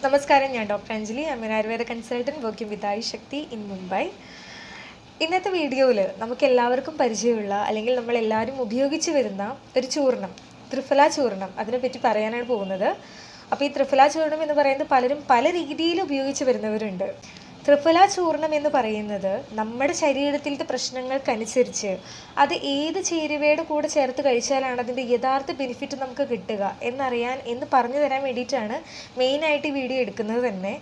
നമസ്കാരം, ഞാൻ doctor Anjali. I M N Ayurveda consultant working with Ayush Shakti in Mumbai. ഇന്നത്തെ വീഡിയോയിൽ നമുക്ക് എല്ലാവർക്കും പരിചയമുള്ള അല്ലെങ്കിൽ നമ്മളെല്ലാവരും ഉപയോഗിച്ച് വരുന്ന ഒരു ചൂർണം, ത്രിഫല ചൂർണം, അതിനെപ്പറ്റി പറയാനാണ് പോകുന്നത്. അപ്പോൾ ഈ ത്രിഫല ചൂർണം എന്ന് പറയുന്നത് പലരും പല രീതിയിൽ ഉപയോഗിച്ച് വരുന്നവരുണ്ട്. ത്രിഫല ചൂർണം എന്ന് പറയുന്നത് നമ്മുടെ ശരീരത്തിലത്തെ പ്രശ്നങ്ങൾക്കനുസരിച്ച് അത് ഏത് ചേരുവയുടെ കൂടെ ചേർത്ത് കഴിച്ചാലാണ് അതിൻ്റെ യഥാർത്ഥ ബെനിഫിറ്റ് നമുക്ക് കിട്ടുക എന്ന് പറഞ്ഞു തരാൻ വേണ്ടിയിട്ടാണ് മെയിനായിട്ട് ഈ വീഡിയോ എടുക്കുന്നത് തന്നെ.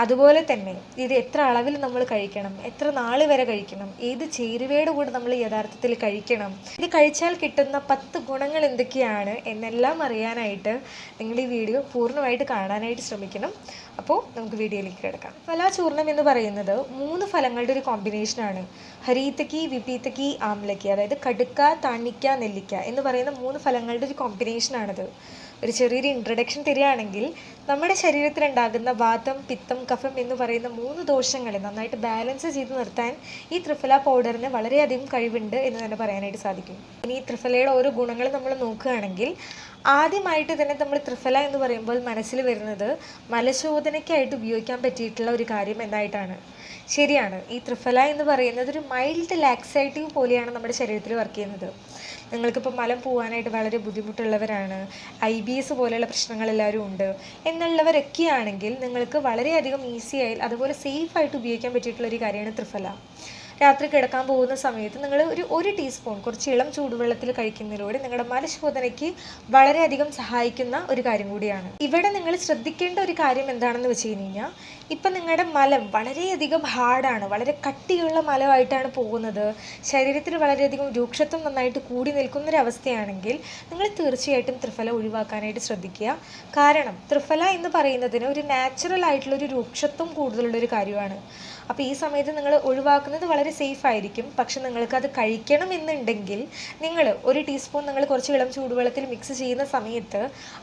അതുപോലെ തന്നെ ഇത് എത്ര അളവിൽ നമ്മൾ കഴിക്കണം, എത്ര നാൾ വരെ കഴിക്കണം, ഏത് ചേരുവയുടെ കൂടെ നമ്മൾ യഥാർത്ഥത്തിൽ കഴിക്കണം, ഇത് കഴിച്ചാൽ കിട്ടുന്ന 10 ഗുണങ്ങൾ എന്തൊക്കെയാണ് എന്നെല്ലാം അറിയാനായിട്ട് നിങ്ങൾ ഈ വീഡിയോ പൂർണ്ണമായിട്ട് കാണാനായിട്ട് ശ്രമിക്കണം. അപ്പോൾ നമുക്ക് വീഡിയോയിലേക്ക് കിടക്കാം. ഫലാചൂർണം എന്ന് പറയുന്നത് 3 ഫലങ്ങളുടെ ഒരു കോമ്പിനേഷനാണ്. ഹരീതക്കി, വിപീതക്കി, ആംലക്കി, അതായത് കടുക്ക, താണിക്ക, നെല്ലിക്ക എന്ന് പറയുന്ന 3 ഫലങ്ങളുടെ ഒരു കോമ്പിനേഷനാണിത്. ഒരു ചെറിയൊരു ഇൻട്രഡക്ഷൻ തരികയാണെങ്കിൽ, നമ്മുടെ ശരീരത്തിലുണ്ടാകുന്ന വാതം, പിത്തം, കഫം എന്ന് പറയുന്ന 3 ദോഷങ്ങളെ നന്നായിട്ട് ബാലൻസ് ചെയ്ത് നിർത്താൻ ഈ ത്രിഫല പൗഡറിന് വളരെയധികം കഴിവുണ്ട് എന്ന് തന്നെ പറയാനായിട്ട് സാധിക്കും. ഇനി ഈ ത്രിഫലയുടെ ഓരോ ഗുണങ്ങൾ നമ്മൾ നോക്കുകയാണെങ്കിൽ, ആദ്യമായിട്ട് തന്നെ നമ്മൾ ത്രിഫല എന്ന് പറയുമ്പോൾ മനസ്സിൽ വരുന്നത് മലശോധനയ്ക്കായിട്ട് ഉപയോഗിക്കാൻ പറ്റിയിട്ടുള്ള ഒരു കാര്യം എന്നായിട്ടാണ്. ശരിയാണ്, ഈ ത്രിഫല എന്ന് പറയുന്നത് ഒരു മൈൽഡ് ലാക്സേറ്റീവ് പോലെയാണ് നമ്മുടെ ശരീരത്തിൽ വർക്ക് ചെയ്യുന്നത്. നിങ്ങൾക്കിപ്പോൾ മലം പോകാനായിട്ട് വളരെ ബുദ്ധിമുട്ടുള്ളവരാണ്, IBS പോലെയുള്ള പ്രശ്നങ്ങളെല്ലാവരും ഉണ്ട് എന്നുള്ളവരൊക്കെയാണെങ്കിൽ നിങ്ങൾക്ക് വളരെയധികം ഈസിയായി അതുപോലെ സേഫായിട്ട് ഉപയോഗിക്കാൻ പറ്റിയിട്ടുള്ളൊരു കാര്യമാണ് ത്രിഫല. രാത്രി കിടക്കാൻ പോകുന്ന സമയത്ത് നിങ്ങൾ ഒരു ടീസ്പൂൺ കുറച്ച് ഇളം ചൂടുവെള്ളത്തിൽ കഴിക്കുന്നതിലൂടെ നിങ്ങളുടെ മലശോധനയ്ക്ക് വളരെയധികം സഹായിക്കുന്ന ഒരു കാര്യം കൂടിയാണ്. ഇവിടെ നിങ്ങൾ ശ്രദ്ധിക്കേണ്ട ഒരു കാര്യം എന്താണെന്ന് വെച്ച് കഴിഞ്ഞാൽ, ഇപ്പം നിങ്ങളുടെ മലം വളരെയധികം ഹാർഡാണ്, വളരെ കട്ടിയുള്ള മലമായിട്ടാണ് പോകുന്നത്, ശരീരത്തിൽ വളരെയധികം രൂക്ഷത്വം നന്നായിട്ട് കൂടി നിൽക്കുന്നൊരവസ്ഥയാണെങ്കിൽ നിങ്ങൾ തീർച്ചയായിട്ടും ത്രിഫല ഒഴിവാക്കാനായിട്ട് ശ്രദ്ധിക്കുക. കാരണം ത്രിഫല എന്ന് പറയുന്നതിന് ഒരു നാച്ചുറൽ ആയിട്ടുള്ളൊരു രൂക്ഷത്വം കൂടുതലുള്ളൊരു കാര്യമാണ്. അപ്പോൾ ഈ സമയത്ത് നിങ്ങൾ ഒഴിവാക്കുന്നത് വളരെ സേഫ് ആയിരിക്കും. പക്ഷെ നിങ്ങൾക്കത് കഴിക്കണമെന്നുണ്ടെങ്കിൽ നിങ്ങൾ ഒരു ടീസ്പൂൺ നിങ്ങൾ കുറച്ച് ഇളം ചൂടുവെള്ളത്തിൽ മിക്സ് ചെയ്യുന്ന സമയത്ത്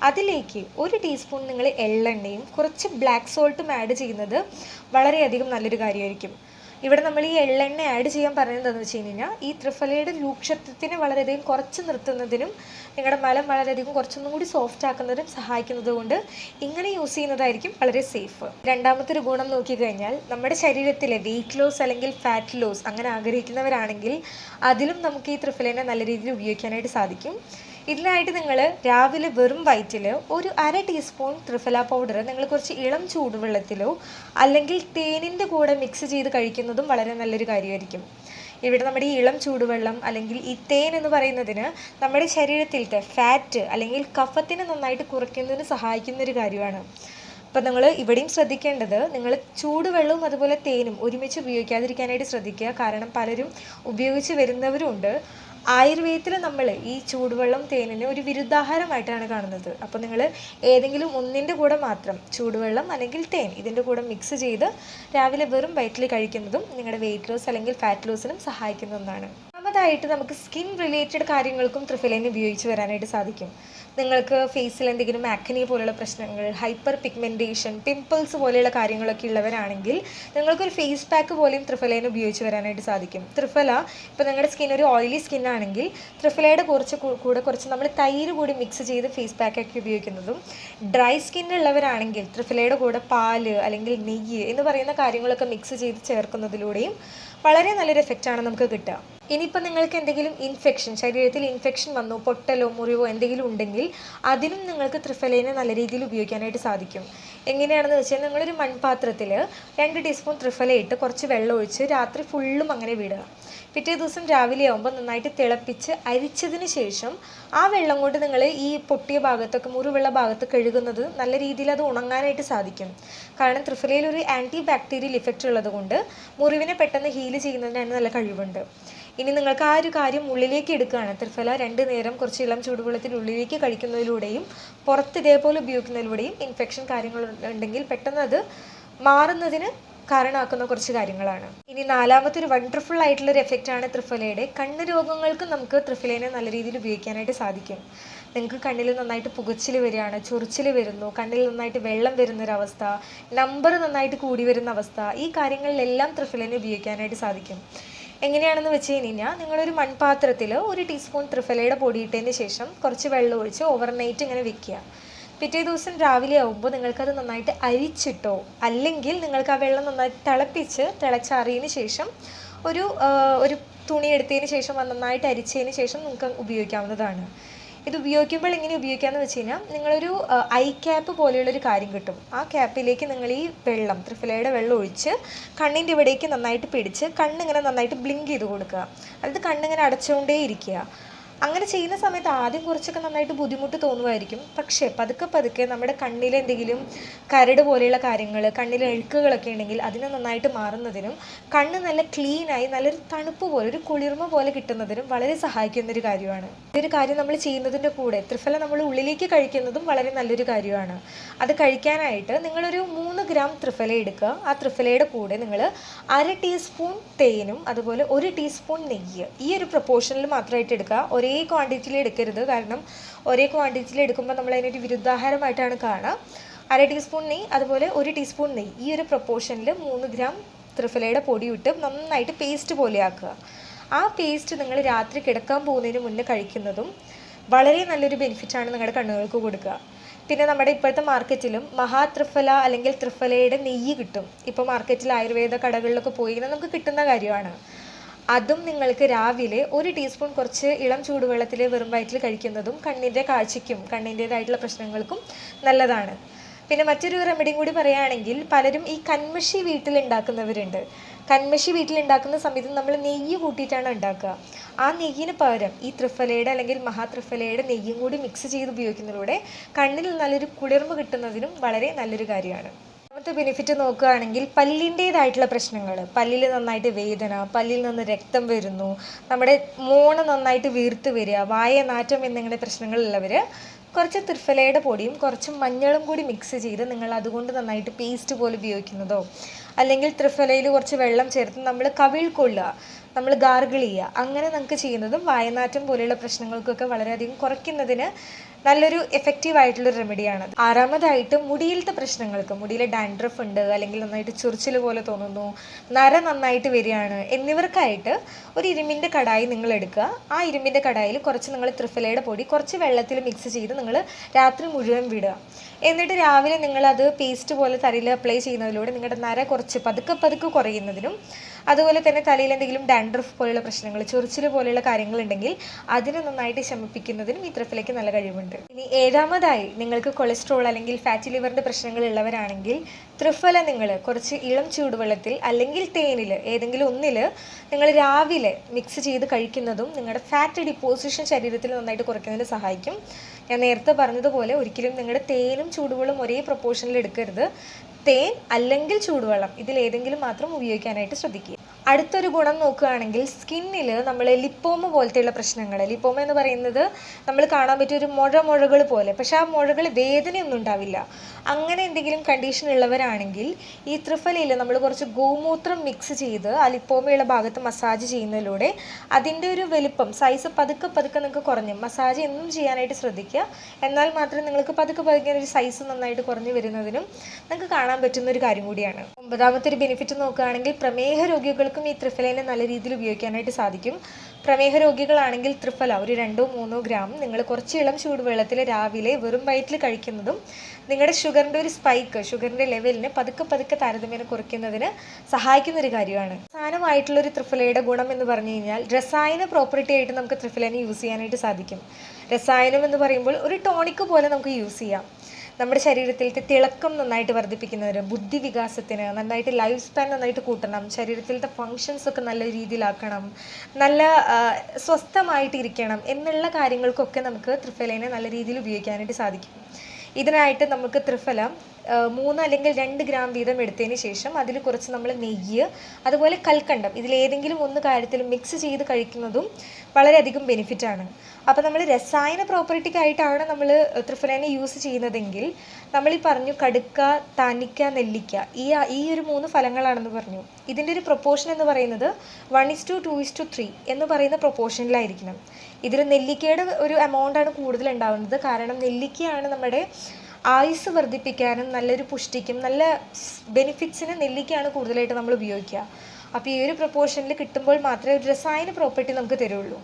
അതിലേക്ക് 1 ടീസ്പൂൺ നിങ്ങൾ എള്ളെണ്ണയും കുറച്ച് ബ്ലാക്ക് സോൾട്ടും ആഡ് ചെയ്യുന്നത് വളരെയധികം നല്ലൊരു കാര്യമായിരിക്കും. ഇവിടെ നമ്മൾ ഈ എള്ളെണ്ണ ആഡ് ചെയ്യാൻ പറയുന്നത് എന്താണെന്ന് വെച്ച് കഴിഞ്ഞാൽ, ഈ ത്രിഫലയുടെ രൂക്ഷത്വത്തിന് വളരെയധികം കുറച്ച് നിർത്തുന്നതിനും നിങ്ങളുടെ മലം വളരെയധികം കുറച്ചൊന്നും കൂടി സോഫ്റ്റ് ആക്കുന്നതിനും സഹായിക്കുന്നത് കൊണ്ട് ഇങ്ങനെ യൂസ് ചെയ്യുന്നതായിരിക്കും വളരെ സേഫ്. രണ്ടാമത്തെ ഒരു ഗുണം നോക്കിക്കഴിഞ്ഞാൽ, നമ്മുടെ ശരീരത്തിലെ വെയിറ്റ് ലോസ് അല്ലെങ്കിൽ ഫാറ്റ് ലോസ് അങ്ങനെ ആഗ്രഹിക്കുന്നവരാണെങ്കിൽ അതിലും നമുക്ക് ഈ ത്രിഫലേനെ നല്ല രീതിയിൽ ഉപയോഗിക്കാനായിട്ട് സാധിക്കും. ഇതിനായിട്ട് നിങ്ങൾ രാവിലെ വെറും വയറ്റിൽ ഒരു 1/2 ടീസ്പൂൺ ത്രിഫല പൗഡർ നിങ്ങൾ കുറച്ച് ഇളം ചൂടുവെള്ളത്തിലോ അല്ലെങ്കിൽ തേനിൻ്റെ കൂടെ മിക്സ് ചെയ്ത് കഴിക്കുന്നതും വളരെ നല്ലൊരു കാര്യമായിരിക്കും. ഇവിടെ നമ്മുടെ ഈ ഇളം ചൂടുവെള്ളം അല്ലെങ്കിൽ ഈ തേൻ എന്ന് പറയുന്നതിന് നമ്മുടെ ശരീരത്തിലത്തെ ഫാറ്റ് അല്ലെങ്കിൽ കഫത്തിനെ നന്നായിട്ട് കുറയ്ക്കുന്നതിന് സഹായിക്കുന്ന ഒരു കാര്യമാണ്. അപ്പോൾ നിങ്ങൾ ഇവിടെയും ശ്രദ്ധിക്കേണ്ടത്, നിങ്ങൾ ചൂടുവെള്ളവും അതുപോലെ തേനും ഒരുമിച്ച് ഉപയോഗിക്കാതിരിക്കാനായിട്ട് ശ്രദ്ധിക്കുക. കാരണം പലരും ഉപയോഗിച്ച് വരുന്നവരുണ്ട്. ആയുർവേദത്തിൽ നമ്മൾ ഈ ചൂടുവെള്ളം തേനിനെ ഒരു വിരുദ്ധാഹാരമായിട്ടാണ് കാണുന്നത്. അപ്പോൾ നിങ്ങൾ ഏതെങ്കിലും ഒന്നിൻ്റെ കൂടെ മാത്രം ചൂടുവെള്ളം അല്ലെങ്കിൽ തേൻ ഇതിൻ്റെ കൂടെ മിക്സ് ചെയ്ത് രാവിലെ വെറും വയറ്റിൽ കഴിക്കുന്നതും നിങ്ങളുടെ വെയിറ്റ് ലോസ് അല്ലെങ്കിൽ ഫാറ്റ് ലോസിനും സഹായിക്കുന്ന ഒന്നാണ്. രണ്ടാമതായിട്ട് നമുക്ക് സ്കിൻ റിലേറ്റഡ് കാര്യങ്ങൾക്കും ത്രിഫലേനെ ഉപയോഗിച്ച് വരാനായിട്ട് സാധിക്കും. നിങ്ങൾക്ക് ഫേസിൽ എന്തെങ്കിലും ആക്നെ പോലെയുള്ള പ്രശ്നങ്ങൾ, ഹൈപ്പർ പിഗ്മെൻറ്റേഷൻ, പിമ്പിൾസ് പോലെയുള്ള കാര്യങ്ങളൊക്കെ ഉള്ളവരാണെങ്കിൽ നിങ്ങൾക്കൊരു ഫേസ് പാക്ക് പോലെയും ത്രിഫലേനെ ഉപയോഗിച്ച് വരാനായിട്ട് സാധിക്കും. ത്രിഫല ഇപ്പോൾ നിങ്ങളുടെ സ്കിൻ ഒരു ഓയിലി സ്കിൻ ആണെങ്കിൽ ത്രിഫലയുടെ കുറച്ച് നമ്മൾ തൈര് കൂടി മിക്സ് ചെയ്ത് ഫേസ് പാക്കൊക്കെ ഉപയോഗിക്കുന്നതും, ഡ്രൈ സ്കിന്നുള്ളവരാണെങ്കിൽ ത്രിഫലയുടെ കൂടെ പാല് അല്ലെങ്കിൽ നെയ്യ് എന്ന് പറയുന്ന കാര്യങ്ങളൊക്കെ മിക്സ് ചെയ്ത് ചേർക്കുന്നതിലൂടെയും വളരെ നല്ലൊരു എഫക്റ്റാണ് നമുക്ക് കിട്ടുക. ഇനിയിപ്പോൾ നിങ്ങൾക്ക് എന്തെങ്കിലും ഇൻഫെക്ഷൻ, ശരീരത്തിൽ ഇൻഫെക്ഷൻ വന്നു, പൊട്ടലോ മുറിവോ എന്തെങ്കിലും ഉണ്ടെങ്കിൽ അതിനും നിങ്ങൾക്ക് ത്രിഫലേനെ നല്ല രീതിയിൽ ഉപയോഗിക്കാനായിട്ട് സാധിക്കും. എങ്ങനെയാണെന്ന് വെച്ചാൽ, നിങ്ങളൊരു മൺപാത്രത്തിൽ 2 ടീസ്പൂൺ ത്രിഫല ഇട്ട് കുറച്ച് വെള്ളം ഒഴിച്ച് രാത്രി ഫുള്ളും അങ്ങനെ വിടുക. പിറ്റേ ദിവസം രാവിലെ ആകുമ്പോൾ നന്നായിട്ട് തിളപ്പിച്ച് അരിച്ചതിന് ശേഷം ആ വെള്ളം കൊണ്ട് നിങ്ങൾ ഈ പൊട്ടിയ ഭാഗത്തൊക്കെ മുറിവുള്ള ഭാഗത്ത് കഴുകുന്നത് നല്ല രീതിയിൽ അത് ഉണങ്ങാനായിട്ട് സാധിക്കും. കാരണം ത്രിഫലയിൽ ഒരു ആൻറ്റി ബാക്ടീരിയൽ ഇഫക്റ്റ് ഉള്ളത് കൊണ്ട് മുറിവിനെ പെട്ടെന്ന് ഹീൽ ചെയ്യുന്നതിനാണ് നല്ല കഴിവുണ്ട്. ഇനി നിങ്ങൾക്ക് ആ ഒരു കാര്യം ഉള്ളിലേക്ക് എടുക്കുകയാണ്, ത്രിഫല 2 നേരം കുറച്ച് ഇളം ചൂടുവെള്ളത്തിൽ ഉള്ളിലേക്ക് കഴിക്കുന്നതിലൂടെയും പുറത്ത് ഇതേപോലെ ഉപയോഗിക്കുന്നതിലൂടെയും ഇൻഫെക്ഷൻ കാര്യങ്ങൾ ഉണ്ടെങ്കിൽ പെട്ടെന്ന് അത് മാറുന്നതിന് കാരണമാക്കുന്ന കുറച്ച് കാര്യങ്ങളാണ്. ഇനി നാലാമത്തെ ഒരു വണ്ടർഫുൾ ആയിട്ടുള്ളൊരു എഫക്റ്റാണ് ത്രിഫലയുടെ. കണ്ണ് രോഗങ്ങൾക്ക് നമുക്ക് ത്രിഫലേനെ നല്ല രീതിയിൽ ഉപയോഗിക്കാനായിട്ട് സാധിക്കും. നിങ്ങൾക്ക് കണ്ണിൽ നന്നായിട്ട് പുകച്ചിൽ വരികയാണ്, ചൊറിച്ചിൽ വരുന്നു, കണ്ണിൽ നന്നായിട്ട് വെള്ളം വരുന്നൊരവസ്ഥ, നമ്പർ നന്നായിട്ട് കൂടി വരുന്ന അവസ്ഥ, ഈ കാര്യങ്ങളിലെല്ലാം ത്രിഫലേനെ ഉപയോഗിക്കാനായിട്ട് സാധിക്കും. എങ്ങനെയാണെന്ന് വെച്ച് കഴിഞ്ഞാൽ, നിങ്ങളൊരു മൺപാത്രത്തിൽ 1 ടീസ്പൂൺ ത്രിഫലയുടെ പൊടി ഇട്ടതിന് ശേഷം കുറച്ച് വെള്ളം ഒഴിച്ച് ഓവർനൈറ്റ് ഇങ്ങനെ വെക്കുക. പിറ്റേ ദിവസം രാവിലെ ആകുമ്പോൾ നിങ്ങൾക്കത് നന്നായിട്ട് അരിച്ചിട്ടോ അല്ലെങ്കിൽ നിങ്ങൾക്ക് ആ വെള്ളം നന്നായിട്ട് തിളച്ചാറിയതിന് ശേഷം ഒരു തുണി എടുത്തതിന് ശേഷം അത് നന്നായിട്ട് അരിച്ചതിന് ശേഷം നിങ്ങൾക്ക് ഉപയോഗിക്കാവുന്നതാണ്. ഇത് ഉപയോഗിക്കുമ്പോൾ എങ്ങനെ ഉപയോഗിക്കാമെന്ന് വെച്ച് കഴിഞ്ഞാൽ നിങ്ങളൊരു ഐ ക്യാപ്പ് പോലെയുള്ളൊരു കാര്യം കിട്ടും. ആ ക്യാപ്പിലേക്ക് നിങ്ങൾ ഈ വെള്ളം ത്രിഫലയുടെ വെള്ളം ഒഴിച്ച് കണ്ണിൻ്റെ ഇവിടേക്ക് നന്നായിട്ട് പിടിച്ച് കണ്ണിങ്ങനെ നന്നായിട്ട് ബ്ലിങ്ക് ചെയ്ത് കൊടുക്കുക. അതായത് കണ്ണിങ്ങനെ അടച്ചുകൊണ്ടേ ഇരിക്കുക. അങ്ങനെ ചെയ്യുന്ന സമയത്ത് ആദ്യം കുറച്ചൊക്കെ നന്നായിട്ട് ബുദ്ധിമുട്ട് തോന്നുമായിരിക്കും. പക്ഷേ പതുക്കെ നമ്മുടെ കണ്ണിൽ എന്തെങ്കിലും കരട് പോലെയുള്ള കാര്യങ്ങൾ, കണ്ണിൽ അഴുക്കുകളൊക്കെ ഉണ്ടെങ്കിൽ അതിനെ നന്നായിട്ട് മാറുന്നതിനും കണ്ണ് നല്ല ക്ലീനായി നല്ലൊരു തണുപ്പ് പോലെ ഒരു കുളിർമ പോലെ കിട്ടുന്നതിനും വളരെ സഹായിക്കുന്നൊരു കാര്യമാണ്. ഇതൊരു കാര്യം നമ്മൾ ചെയ്യുന്നതിൻ്റെ കൂടെ ത്രിഫല നമ്മൾ ഉള്ളിലേക്ക് കഴിക്കുന്നതും വളരെ നല്ലൊരു കാര്യമാണ്. അത് കഴിക്കാനായിട്ട് നിങ്ങളൊരു 3 ഗ്രാം ത്രിഫല എടുക്കുക. ആ ത്രിഫലയുടെ കൂടെ നിങ്ങൾ 1/2 ടീസ്പൂൺ തേനും അതുപോലെ 1 ടീസ്പൂൺ നെയ്യ്, ഈ ഒരു പ്രൊപ്പോർഷനിൽ മാത്രമായിട്ട് എടുക്കുക. ഒരേ ക്വാണ്ടിറ്റിയിൽ എടുക്കരുത്. കാരണം ഒരേ ക്വാണ്ടിറ്റിയിൽ എടുക്കുമ്പോൾ നമ്മൾ അതിനൊരു വിരുദ്ധാഹാരമായിട്ടാണ് കാണുക. 1/2 ടീസ്പൂൺ നെയ്യ് അതുപോലെ 1 ടീസ്പൂൺ നെയ്യ്, ഈ ഒരു പ്രൊപ്പോർഷനിൽ 3 ഗ്രാം ത്രിഫലയുടെ പൊടി ഇട്ട് നന്നായിട്ട് പേസ്റ്റ് പോലെ ആക്കുക. ആ പേസ്റ്റ് നിങ്ങൾ രാത്രി കിടക്കാൻ പോകുന്നതിന് മുന്നേ കഴിക്കുന്നതും വളരെ നല്ലൊരു ബെനിഫിറ്റാണ് നിങ്ങളുടെ കണ്ണുകൾക്ക് കൊടുക്കുക. പിന്നെ നമ്മുടെ ഇപ്പോഴത്തെ മാർക്കറ്റിലും ത്രിഫല അല്ലെങ്കിൽ ത്രിഫലയുടെ നെയ്യ് കിട്ടും. ഇപ്പോൾ മാർക്കറ്റിൽ ആയുർവേദ കടകളിലൊക്കെ പോയി കഴിഞ്ഞാൽ നമുക്ക് കിട്ടുന്ന കാര്യമാണ്. അതും നിങ്ങൾക്ക് രാവിലെ 1 ടീസ്പൂൺ കുറച്ച് ഇളം ചൂടുവെള്ളത്തിൽ വെറും വയറ്റിൽ കഴിക്കുന്നതും കണ്ണിൻ്റെ കാഴ്ചയ്ക്കും കണ്ണിൻ്റേതായിട്ടുള്ള പ്രശ്നങ്ങൾക്കും നല്ലതാണ്. പിന്നെ മറ്റൊരു റെമഡിയും കൂടി പറയുകയാണെങ്കിൽ, പലരും ഈ കൺമഷി വീട്ടിലുണ്ടാക്കുന്നവരുണ്ട്. കൺമഷി വീട്ടിലുണ്ടാക്കുന്ന സമയത്ത് നമ്മൾ നെയ്യ് കൂട്ടിയിട്ടാണ് ഉണ്ടാക്കുക. ആ നെയ്യിന് പകരം ഈ ത്രിഫലയുടെ അല്ലെങ്കിൽ ത്രിഫലയുടെ നെയ്യും കൂടി മിക്സ് ചെയ്ത് ഉപയോഗിക്കുന്നതിലൂടെ കണ്ണിൽ നല്ലൊരു കുളിർമ കിട്ടുന്നതിനും വളരെ നല്ലൊരു കാര്യമാണ്. രണ്ടാമത്തെ ബെനിഫിറ്റ് നോക്കുകയാണെങ്കിൽ, പല്ലിൻ്റേതായിട്ടുള്ള പ്രശ്നങ്ങൾ, പല്ലിൽ നന്നായിട്ട് വേദന, പല്ലിൽ നിന്ന് രക്തം വരുന്നു, നമ്മുടെ മോണ നന്നായിട്ട് വീർത്ത് വരിക, വായ നാറ്റം എന്നിങ്ങനെ പ്രശ്നങ്ങളുള്ളവർ കുറച്ച് ത്രിഫലയുടെ പൊടിയും കുറച്ച് മഞ്ഞളും കൂടി മിക്സ് ചെയ്ത് നിങ്ങൾ അതുകൊണ്ട് നന്നായിട്ട് പേസ്റ്റ് പോലെ ഉപയോഗിക്കുന്നതോ അല്ലെങ്കിൽ ത്രിഫലയിൽ കുറച്ച് വെള്ളം ചേർത്ത് നമ്മൾ കവിൾ കൊള്ളുക, നമ്മൾ ഗാർഗിൾ ചെയ്യുക, അങ്ങനെ നമുക്ക് ചെയ്യുന്നതും വായനാറ്റം പോലെയുള്ള പ്രശ്നങ്ങൾക്കൊക്കെ വളരെയധികം കുറയ്ക്കുന്നതിന് നല്ലൊരു എഫക്റ്റീവായിട്ടുള്ളൊരു റെമഡിയാണ്. ആറാമതായിട്ട് മുടിയിലത്തെ പ്രശ്നങ്ങൾക്ക്, മുടിയിൽ ഡാൻഡ്രഫ് ഉണ്ട് അല്ലെങ്കിൽ നന്നായിട്ട് ചൊറിച്ചിൽ പോലെ തോന്നുന്നു, നര നന്നായിട്ട് വരികയാണ് എന്നിവർക്കായിട്ട് ഒരു ഇരുമ്പിൻ്റെ കടായി നിങ്ങൾ എടുക്കുക. ആ ഇരുമ്പിൻ്റെ കടായിൽ കുറച്ച് നിങ്ങൾ ത്രിഫലയുടെ പൊടി കുറച്ച് വെള്ളത്തിൽ മിക്സ് ചെയ്ത് നിങ്ങൾ രാത്രി മുഴുവൻ വിടുക. എന്നിട്ട് രാവിലെ നിങ്ങളത് പേസ്റ്റ് പോലെ തലയിൽ അപ്ലൈ ചെയ്യുന്നതിലൂടെ നിങ്ങളുടെ നര കുറച്ച് പതുക്കെ കുറയുന്നതിനും അതുപോലെ തന്നെ തലയിൽ എന്തെങ്കിലും ഡാൻഡ്രഫ് പോലെയുള്ള പ്രശ്നങ്ങൾ, ചൊറിച്ചിൽ പോലെയുള്ള കാര്യങ്ങളുണ്ടെങ്കിൽ അതിനെ നന്നായിട്ട് ശമിപ്പിക്കുന്നതിനും ഈ ത്രിഫലയ്ക്ക് നല്ല കഴിവുണ്ട്. ഇനി ഏഴാമതായി, നിങ്ങൾക്ക് കൊളസ്ട്രോൾ അല്ലെങ്കിൽ ഫാറ്റി ലിവറിൻ്റെ പ്രശ്നങ്ങൾ ഉള്ളവരാണെങ്കിൽ ത്രിഫല നിങ്ങൾ കുറച്ച് ഇളം ചൂടുവെള്ളത്തിൽ അല്ലെങ്കിൽ തേനിൽ ഏതെങ്കിലും ഒന്നിൽ നിങ്ങൾ രാവിലെ മിക്സ് ചെയ്ത് കഴിക്കുന്നതും നിങ്ങളുടെ ഫാറ്റ് ഡിപ്പോസിഷൻ ശരീരത്തിൽ നന്നായിട്ട് കുറയ്ക്കുന്നതിന് സഹായിക്കും. ഞാൻ നേരത്തെ പറഞ്ഞതുപോലെ ഒരിക്കലും നിങ്ങളുടെ തേനും ചൂടുവെള്ളം ഒരേ പ്രൊപ്പോർഷനിൽ എടുക്കരുത്. തേൻ അല്ലെങ്കിൽ ചൂടുവെള്ളം ഇതിലേതെങ്കിലും മാത്രം ഉപയോഗിക്കാനായിട്ട് ശ്രദ്ധിക്കുക. അടുത്തൊരു ഗുണം നോക്കുകയാണെങ്കിൽ, സ്കിന്നിൽ നമ്മൾ ലിപ്പോമ പോലത്തെയുള്ള പ്രശ്നങ്ങൾ, ലിപ്പോമ എന്ന് പറയുന്നത് നമ്മൾ കാണാൻ പറ്റിയ ഒരു മുഴകൾ പോലെ, പക്ഷേ ആ മുഴകൾ വേദനയൊന്നും ഉണ്ടാവില്ല. അങ്ങനെ എന്തെങ്കിലും കണ്ടീഷൻ ഉള്ളവരാണെങ്കിൽ ഈ ത്രിഫലയിൽ നമ്മൾ കുറച്ച് ഗോമൂത്രം മിക്സ് ചെയ്ത് ആ ലിപ്പോമയുള്ള ഭാഗത്ത് മസാജ് ചെയ്യുന്നതിലൂടെ അതിൻ്റെ ഒരു വലിപ്പം സൈസ് പതുക്കെ നിങ്ങൾക്ക് കുറഞ്ഞു, മസാജ് എന്നും ചെയ്യാനായിട്ട് ശ്രദ്ധിക്കുക. എന്നാൽ മാത്രം നിങ്ങൾക്ക് പതുക്കെ ഒരു സൈസ് നന്നായിട്ട് കുറഞ്ഞു വരുന്നതിനും നിങ്ങൾക്ക് കാണാൻ പറ്റുന്ന ഒരു കാര്യം കൂടിയാണ്. 9ാമത്തെ ഒരു ബെനിഫിറ്റ് നോക്കുകയാണെങ്കിൽ, പ്രമേഹ രോഗികൾക്കും ഈ ത്രിഫലനെ നല്ല രീതിയിൽ ഉപയോഗിക്കാനായിട്ട് സാധിക്കും. പ്രമേഹ രോഗികളാണെങ്കിൽ ത്രിഫല ഒരു 2-3 ഗ്രാം നിങ്ങൾ കുറച്ച് ഇളം ചൂടുവെള്ളത്തിൽ രാവിലെ വെറും വയറ്റിൽ കഴിക്കുന്നതും നിങ്ങളുടെ ഷുഗറിൻ്റെ ഒരു സ്പൈക്ക്, ഷുഗറിൻ്റെ ലെവലിനെ പതുക്കെ താരതമ്യേന കുറയ്ക്കുന്നതിന് സഹായിക്കുന്നൊരു കാര്യമാണ്. അവസാനമായിട്ടുള്ളൊരു ത്രിഫലയുടെ ഗുണം എന്ന് പറഞ്ഞു കഴിഞ്ഞാൽ, രസായന പ്രോപ്പർട്ടി ആയിട്ട് നമുക്ക് ത്രിഫലനെ യൂസ് ചെയ്യാനായിട്ട് സാധിക്കും. രസായനം എന്ന് പറയുമ്പോൾ ഒരു ടോണിക് പോലെ നമുക്ക് യൂസ് ചെയ്യാം. നമ്മുടെ ശരീരത്തിലത്തെ തിളക്കം നന്നായിട്ട് വർദ്ധിപ്പിക്കുന്നതിന്, ബുദ്ധി വികാസത്തിന്, നന്നായിട്ട് ലൈഫ് സ്പാൻ നന്നായിട്ട് കൂട്ടണം, ശരീരത്തിലത്തെ ഫങ്ഷൻസൊക്കെ നല്ല രീതിയിലാക്കണം, നല്ല സ്വസ്ഥമായിട്ടിരിക്കണം എന്നുള്ള കാര്യങ്ങൾക്കൊക്കെ നമുക്ക് ത്രിഫലേനെ നല്ല രീതിയിൽ ഉപയോഗിക്കാനായിട്ട് സാധിക്കും. ഇതിനായിട്ട് നമുക്ക് ത്രിഫല 3 അല്ലെങ്കിൽ 2 ഗ്രാം വീതം എടുത്തതിന് ശേഷം അതിൽ കുറച്ച് നമ്മൾ നെയ്യ് അതുപോലെ കൽക്കണ്ടം ഇതിലേതെങ്കിലും ഒന്ന് കാര്യത്തിൽ മിക്സ് ചെയ്ത് കഴിക്കുന്നതും വളരെയധികം ബെനിഫിറ്റാണ്. അപ്പോൾ നമ്മൾ രസായന പ്രോപ്പർട്ടിക്കായിട്ടാണ് നമ്മൾ ത്രിഫലേനെ യൂസ് ചെയ്യുന്നതെങ്കിൽ നമ്മളീ പറഞ്ഞു കടുക്ക, താനിക്ക, നെല്ലിക്ക ഈ ഒരു 3 ഫലങ്ങളാണെന്ന് പറഞ്ഞു. ഇതിൻ്റെ ഒരു പ്രൊപ്പോർഷൻ എന്ന് പറയുന്നത് 1:2:3 എന്ന് പറയുന്ന പ്രൊപ്പോർഷനിലായിരിക്കണം. ഇതിൽ നെല്ലിക്കയുടെ ഒരു എമൗണ്ടാണ് കൂടുതൽ ഉണ്ടാവുന്നത്. കാരണം നെല്ലിക്കയാണ് നമ്മുടെ ആയുസ് വർദ്ധിപ്പിക്കാനും നല്ലൊരു പുഷ്ടിക്കും നല്ല ബെനിഫിറ്റ്സിന് നെല്ലിക്കയാണ് കൂടുതലായിട്ട് നമ്മൾ ഉപയോഗിക്കുക. അപ്പോൾ ഈ ഒരു പ്രൊപ്പോർഷനിൽ കിട്ടുമ്പോൾ മാത്രമേ ഒരു രസായന പ്രോപ്പർട്ടി നമുക്ക് തരുള്ളൂ.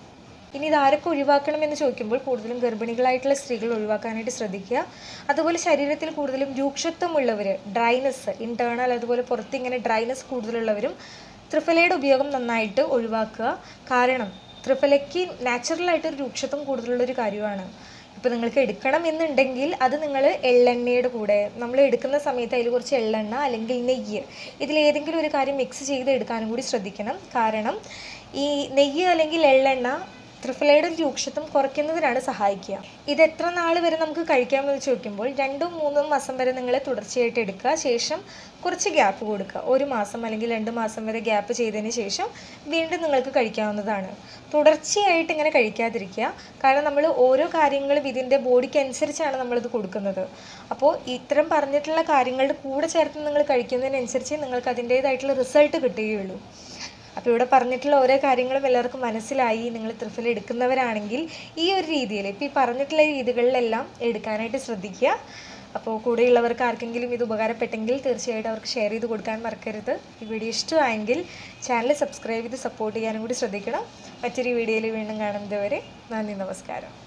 ഇനി ഇതാരൊക്കെ ഒഴിവാക്കണമെന്ന് ചോദിക്കുമ്പോൾ കൂടുതലും ഗർഭിണികളായിട്ടുള്ള സ്ത്രീകൾ ഒഴിവാക്കാനായിട്ട് ശ്രദ്ധിക്കുക. അതുപോലെ ശരീരത്തിൽ കൂടുതലും രൂക്ഷത്വമുള്ളവർ, ഡ്രൈനെസ് ഇൻറ്റേർണൽ അതുപോലെ പുറത്തിങ്ങനെ ഡ്രൈനെസ് കൂടുതലുള്ളവരും ത്രിഫലയുടെ ഉപയോഗം നന്നായിട്ട് ഒഴിവാക്കുക. കാരണം ത്രിഫലയ്ക്ക് നാച്ചുറലായിട്ടൊരു രൂക്ഷത്വം കൂടുതലുള്ളൊരു കാര്യമാണ്. ഇപ്പോൾ നിങ്ങൾക്ക് എടുക്കണം എന്നുണ്ടെങ്കിൽ അത് നിങ്ങൾ എള്ളെണ്ണയുടെ കൂടെ നമ്മൾ എടുക്കുന്ന സമയത്ത് അതിൽ കുറച്ച് എള്ളെണ്ണ അല്ലെങ്കിൽ നെയ്യ് ഇതിലേതെങ്കിലും ഒരു കാര്യം മിക്സ് ചെയ്ത് എടുക്കാനും കൂടി ശ്രദ്ധിക്കണം. കാരണം ഈ നെയ്യ് അല്ലെങ്കിൽ എള്ളെണ്ണ ത്രിഫലയുടെ രൂക്ഷത്വം കുറയ്ക്കുന്നതിനാണ് സഹായിക്കുക. ഇത് എത്ര നാൾ വരെ നമുക്ക് കഴിക്കാമെന്ന് ചോദിക്കുമ്പോൾ 2-3 മാസം വരെ നിങ്ങൾ തുടർച്ചയായിട്ട് എടുക്കുക. ശേഷം കുറച്ച് ഗ്യാപ്പ് കൊടുക്കുക. 1 മാസം അല്ലെങ്കിൽ 2 മാസം വരെ ഗ്യാപ്പ് ചെയ്തതിന് ശേഷം വീണ്ടും നിങ്ങൾക്ക് കഴിക്കാവുന്നതാണ്. തുടർച്ചയായിട്ട് ഇങ്ങനെ കഴിക്കാതിരിക്കുക. കാരണം നമ്മൾ ഓരോ കാര്യങ്ങളും ഇതിൻ്റെ ബോഡിക്ക് അനുസരിച്ചാണ് നമ്മളിത് കൊടുക്കുന്നത്. അപ്പോൾ ഇത്തരം പറഞ്ഞിട്ടുള്ള കാര്യങ്ങളുടെ കൂടെ ചേർത്ത് നിങ്ങൾ കഴിക്കുന്നതിനനുസരിച്ച് നിങ്ങൾക്ക് അതിൻ്റേതായിട്ടുള്ള റിസൾട്ട് കിട്ടുകയുള്ളൂ. അപ്പോൾ ഇവിടെ പറഞ്ഞിട്ടുള്ള ഓരോ കാര്യങ്ങളും എല്ലാവർക്കും മനസ്സിലായി. നിങ്ങൾ ത്രിഫല എടുക്കുന്നവരാണെങ്കിൽ ഈ ഒരു രീതിയിൽ ഇപ്പോൾ ഈ പറഞ്ഞിട്ടുള്ള രീതികളിലെല്ലാം എടുക്കാനായിട്ട് ശ്രദ്ധിക്കുക. അപ്പോൾ കൂടെയുള്ളവർക്ക് ആർക്കെങ്കിലും ഇത് ഉപകാരപ്പെട്ടെങ്കിൽ തീർച്ചയായിട്ടും അവർക്ക് ഷെയർ ചെയ്ത് കൊടുക്കാൻ മറക്കരുത്. ഈ വീഡിയോ ഇഷ്ടമായെങ്കിൽ ചാനൽ സബ്സ്ക്രൈബ് ചെയ്ത് സപ്പോർട്ട് ചെയ്യാനും കൂടി ശ്രദ്ധിക്കണം. മറ്റൊരു വീഡിയോയിൽ വീണ്ടും കാണുന്നത് വരെ നന്ദി, നമസ്കാരം.